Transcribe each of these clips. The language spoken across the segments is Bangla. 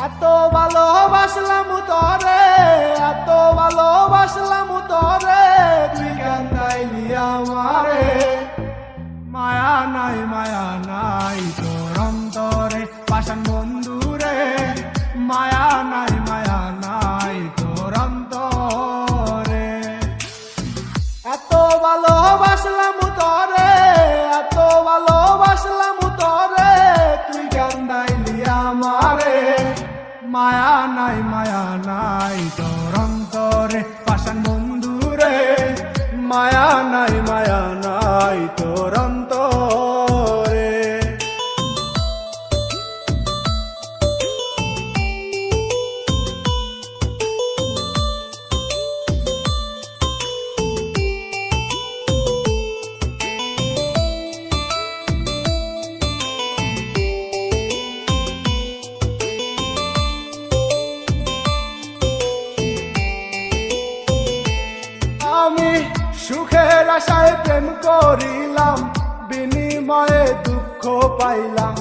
এত ভালোবাসলাম তোরে, এত ভালোবাসলাম তোরে, তুই কান্দাইলি আমারে। মায়া নাই তোর অন্তরে পাষাণ বন্ধুরে, মায়া নাই তোর অন্তরে। এত ভালোবাসলাম তোরে, এত ভালোবাসলাম তোরে, তুই কান্দাইলি আমারে। মায়া নাই তোর অন্তরে পাষাণ বন্ধুরে, মায়া নাই তোর অন্তরে। আমি সুখের আশায় প্রেম করিলাম, বিনিময়ে দুঃখ পাইলাম।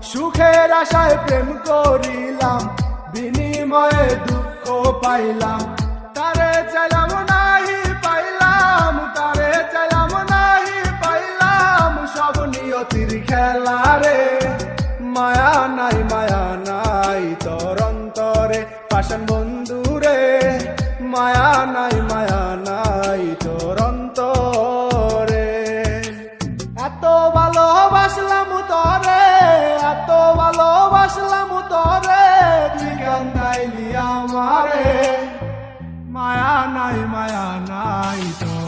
সুখের আশায় প্রেম করিলাম, বিনিময়ে দুঃখ পাইলাম। তারে চাইলাম নাহি পাইলাম, তারে চাইলাম নাহি পাইলাম, সব নিয়তির খেলা রে। মায়া নাই তোর অন্তরে পাষাণ বন্ধুরে, মায়া নাই তোর অন্তরে। এত ভালোবাসলাম তোরে, এত ভালোবাসলাম তোরে, তুই কান্দাইলি আমারে। মায়া নাই তোর